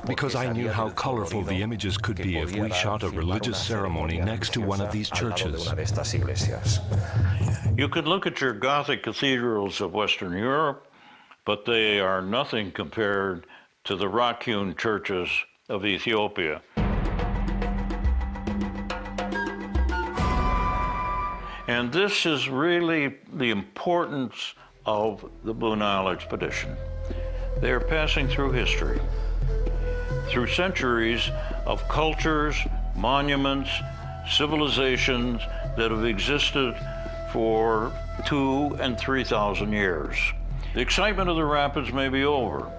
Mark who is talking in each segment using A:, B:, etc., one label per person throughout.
A: because I knew how colorful the images could be if we shot a religious ceremony next to one of these churches.
B: You could look at your Gothic cathedrals of Western Europe, but they are nothing compared to the rock-hewn churches of Ethiopia. And this is really the importance of the Blue Nile expedition. They are passing through history, through centuries of cultures, monuments, civilizations that have existed for 2,000 and 3,000 years. The excitement of the rapids may be over,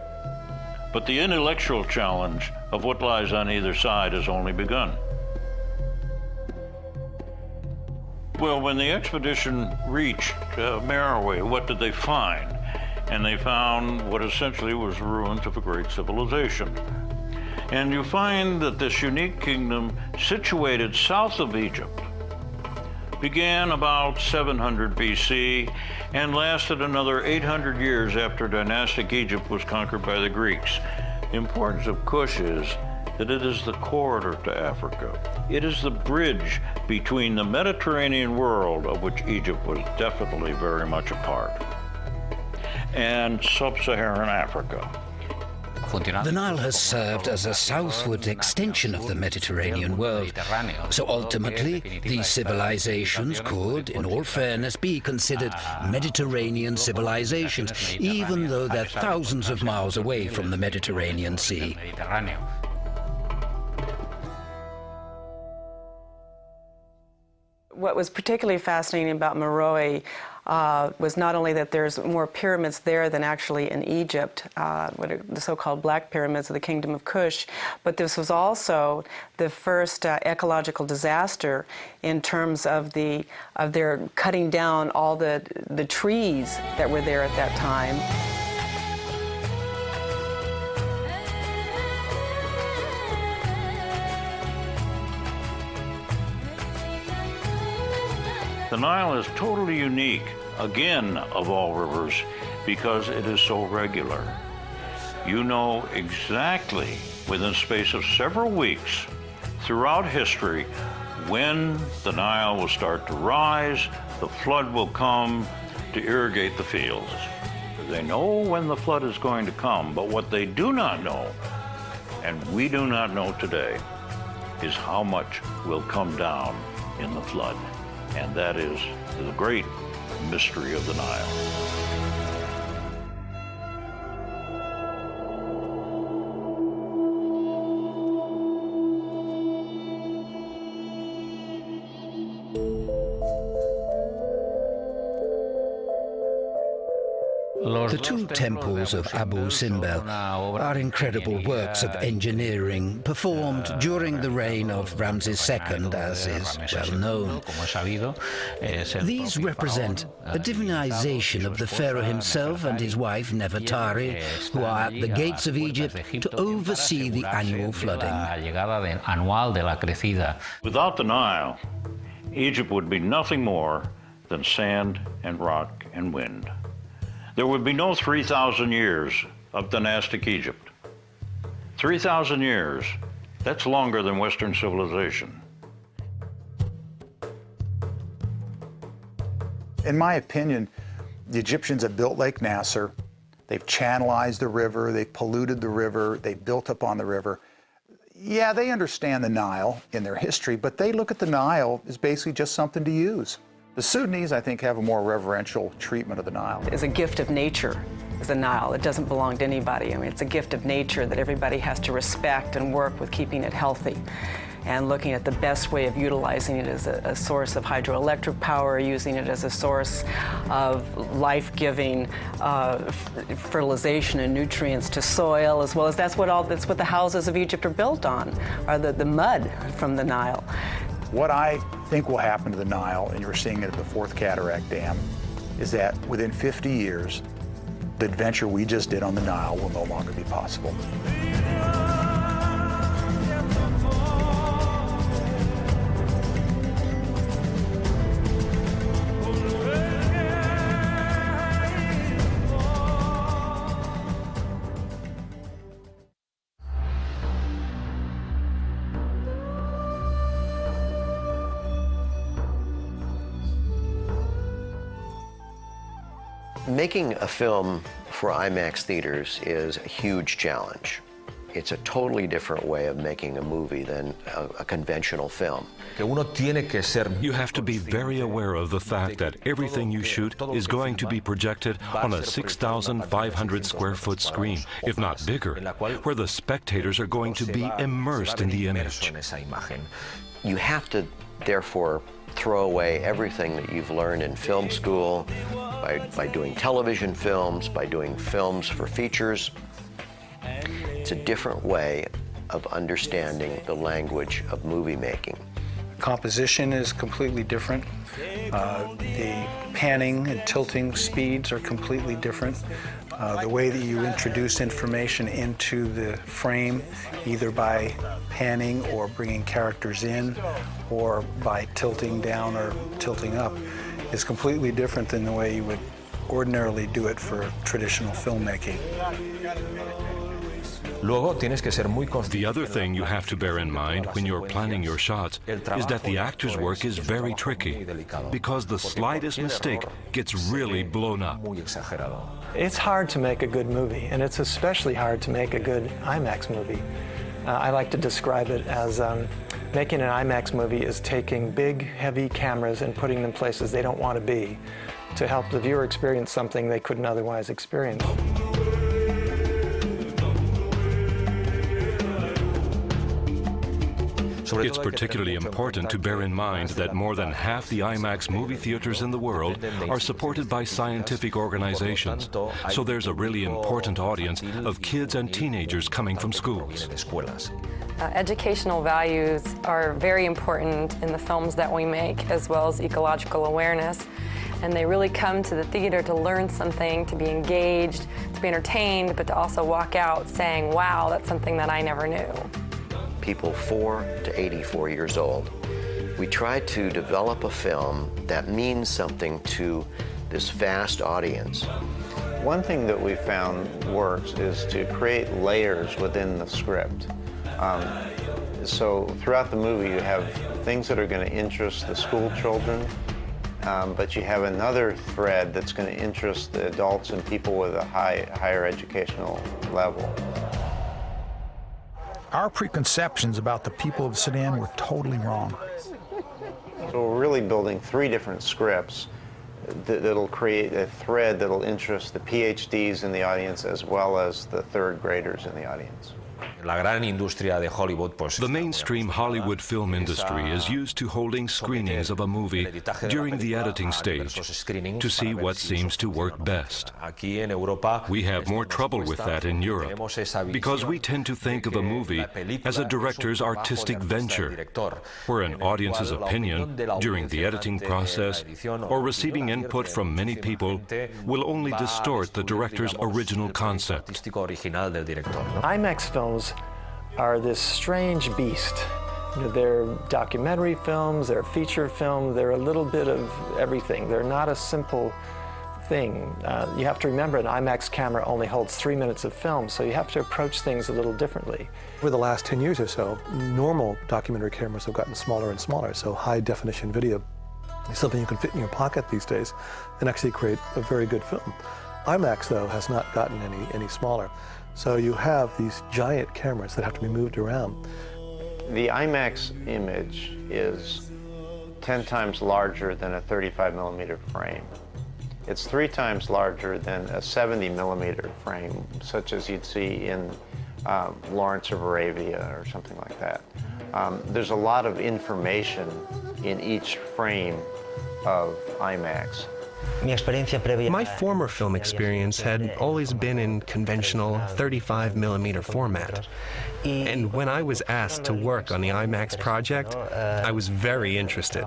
B: but the intellectual challenge of what lies on either side has only begun. Well, when the expedition reached Merowe, what did they find? And they found what essentially was ruins of a great civilization. And you find that this unique kingdom, situated south of Egypt, began about 700 BC and lasted another 800 years after dynastic Egypt was conquered by the Greeks. The importance of Kush is that it is the corridor to Africa. It is the bridge between the Mediterranean world, of which Egypt was definitely very much a part, and sub-Saharan Africa.
C: The Nile has served as a southward extension of the Mediterranean world, so ultimately these civilizations could, in all fairness, be considered Mediterranean civilizations, even though they're thousands of miles away from the Mediterranean Sea.
D: What was particularly fascinating about Meroe was not only that there's more pyramids there than actually in Egypt, the so-called Black Pyramids of the Kingdom of Kush, but this was also the first ecological disaster in terms of their cutting down all the trees that were there at that time.
B: The Nile is totally unique, again, of all rivers, because it is so regular. You know exactly, within the space of several weeks, throughout history, when the Nile will start to rise, the flood will come to irrigate the fields. They know when the flood is going to come, but what they do not know, and we do not know today, is how much will come down in the flood. And that is the great mystery of the Nile.
C: The two temples of Abu Simbel are incredible works of engineering performed during the reign of Ramses II, as is well known. These represent a divinization of the pharaoh himself and his wife Nefertari, who are at the gates of Egypt to oversee the annual flooding.
B: Without the Nile, Egypt would be nothing more than sand and rock and wind. There would be no 3,000 years of dynastic Egypt. 3,000 years, that's longer than Western civilization.
E: In my opinion, the Egyptians have built Lake Nasser, they've channelized the river, they've polluted the river, they've built up on the river. Yeah, they understand the Nile in their history, but they look at the Nile as basically just something to use. The Sudanese, I think, have a more reverential treatment of the Nile.
D: It's a gift of nature, is the Nile. It doesn't belong to anybody. I mean, it's a gift of nature that everybody has to respect and work with keeping it healthy and looking at the best way of utilizing it as a source of hydroelectric power, using it as a source of life-giving fertilization and nutrients to soil, as well as that's what the houses of Egypt are built on, are the mud from the Nile.
E: What I think will happen to the Nile, and you're seeing it at the Fourth Cataract Dam, is that within 50 years, the adventure we just did on the Nile will no longer be possible.
F: Making a film for IMAX theaters is a huge challenge. It's a totally different way of making a movie than a conventional film.
A: You have to be very aware of the fact that everything you shoot is going to be projected on a 6,500 square foot screen, if not bigger, where the spectators are going to be immersed in the image.
F: You have to, therefore, throw away everything that you've learned in film school, by doing television films, by doing films for features. It's a different way of understanding the language of movie making.
G: Composition is completely different. The panning and tilting speeds are completely different. The way that you introduce information into the frame, either by panning or bringing characters in, or by tilting down or tilting up, is completely different than the way you would ordinarily do it for traditional filmmaking.
A: The other thing you have to bear in mind when you're planning your shots is that the actor's work is very tricky, because the slightest mistake gets really blown up.
H: It's hard to make a good movie, and it's especially hard to make a good IMAX movie. I like to describe it as making an IMAX movie is taking big, heavy cameras and putting them places they don't want to be to help the viewer experience something they couldn't otherwise experience.
A: It's particularly important to bear in mind that more than half the IMAX movie theaters in the world are supported by scientific organizations, so there's a really important audience of kids and teenagers coming from schools.
I: Educational values are very important in the films that we make, as well as ecological awareness. And they really come to the theater to learn something, to be engaged, to be entertained, but to also walk out saying, wow, that's something that I never knew.
F: People 4 to 84 years old. We try to develop a film that means something to this vast audience.
J: One thing that we found works is to create layers within the script. So throughout the movie you have things that are going to interest the school children, but you have another thread that's going to interest the adults and people with a higher educational level.
E: Our preconceptions about the people of Sudan were totally wrong.
J: So we're really building 3 different scripts that'll create a thread that'll interest the PhDs in the audience as well as the 3rd graders in the audience.
A: The mainstream Hollywood film industry is used to holding screenings of a movie during the editing stage to see what seems to work best. We have more trouble with that in Europe because we tend to think of a movie as a director's artistic venture, where an audience's opinion during the editing process or receiving input from many people will only distort the director's original concept.
H: IMAX films are this strange beast. You know, they're documentary films, they're feature film, they're a little bit of everything. They're not a simple thing. You have to remember an IMAX camera only holds 3 minutes of film, so you have to approach things a little differently.
K: Over the last 10 years or so, normal documentary cameras have gotten smaller and smaller, so high definition video is something you can fit in your pocket these days and actually create a very good film. IMAX, though, has not gotten any smaller. So you have these giant cameras that have to be moved around.
J: The IMAX image is 10 times larger than a 35mm frame. It's 3 times larger than a 70mm frame, such as you'd see in Lawrence of Arabia or something like that. There's a lot of information in each frame of IMAX.
L: My former film experience had always been in conventional 35mm format. And when I was asked to work on the IMAX project, I was very interested.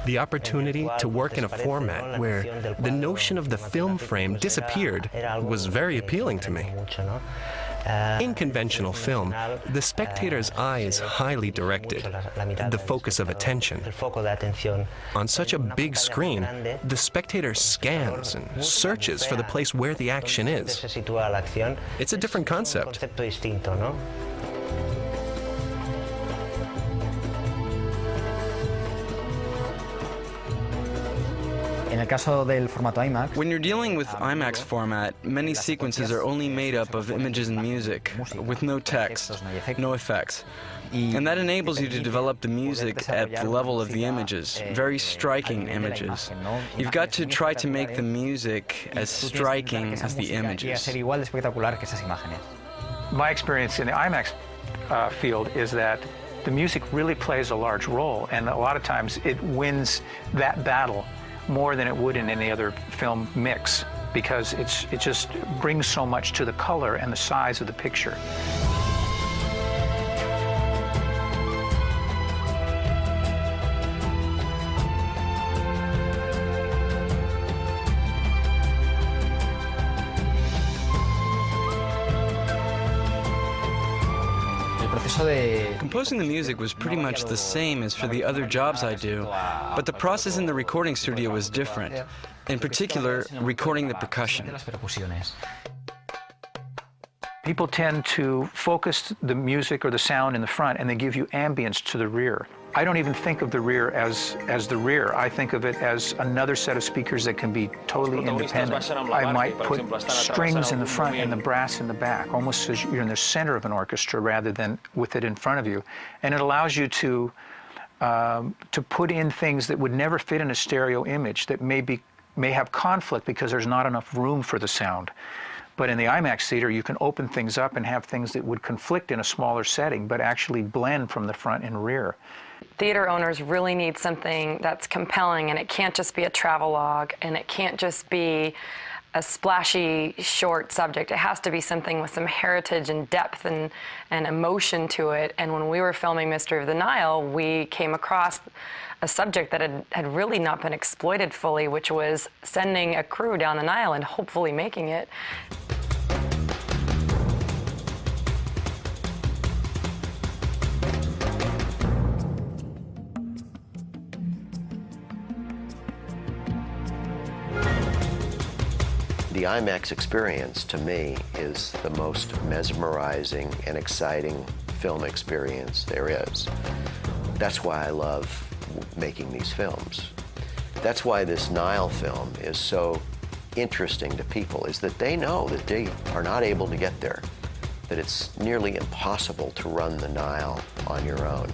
L: The opportunity to work in a format where the notion of the film frame disappeared was very appealing to me. In conventional film, the spectator's eye is highly directed, the focus of attention. On such a big screen, the spectator scans and searches for the place where the action is. It's a different concept.
M: When you're dealing with IMAX format, many sequences are only made up of images and music, with no text, no effects. And that enables you to develop the music at the level of the images, very striking images. You've got to try to make the music as striking as the images.
G: My experience in the IMAX field is that the music really plays a large role, and a lot of times it wins that battle more than it would in any other film mix, because it just brings so much to the color and the size of the picture.
M: Composing the music was pretty much the same as for the other jobs I do, but the process in the recording studio was different. In particular, recording the percussion.
G: People tend to focus the music or the sound in the front, and they give you ambience to the rear. I don't even think of the rear as the rear. I think of it as another set of speakers that can be totally independent. I might put strings in the front and the brass in the back, almost as you're in the center of an orchestra rather than with it in front of you. And it allows you to put in things that would never fit in a stereo image that may have conflict because there's not enough room for the sound. But in the IMAX theater, you can open things up and have things that would conflict in a smaller setting, but actually blend from the front and rear.
I: Theater owners really need something that's compelling, and it can't just be a travelogue, and it can't just be a splashy, short subject. It has to be something with some heritage and depth and emotion to it. And when we were filming Mystery of the Nile, we came across a subject that had really not been exploited fully, which was sending a crew down the Nile and hopefully making it.
F: The IMAX experience, to me, is the most mesmerizing and exciting film experience there is. That's why I love making these films. That's why this Nile film is so interesting to people, is that they know that they are not able to get there, that it's nearly impossible to run the Nile on your own.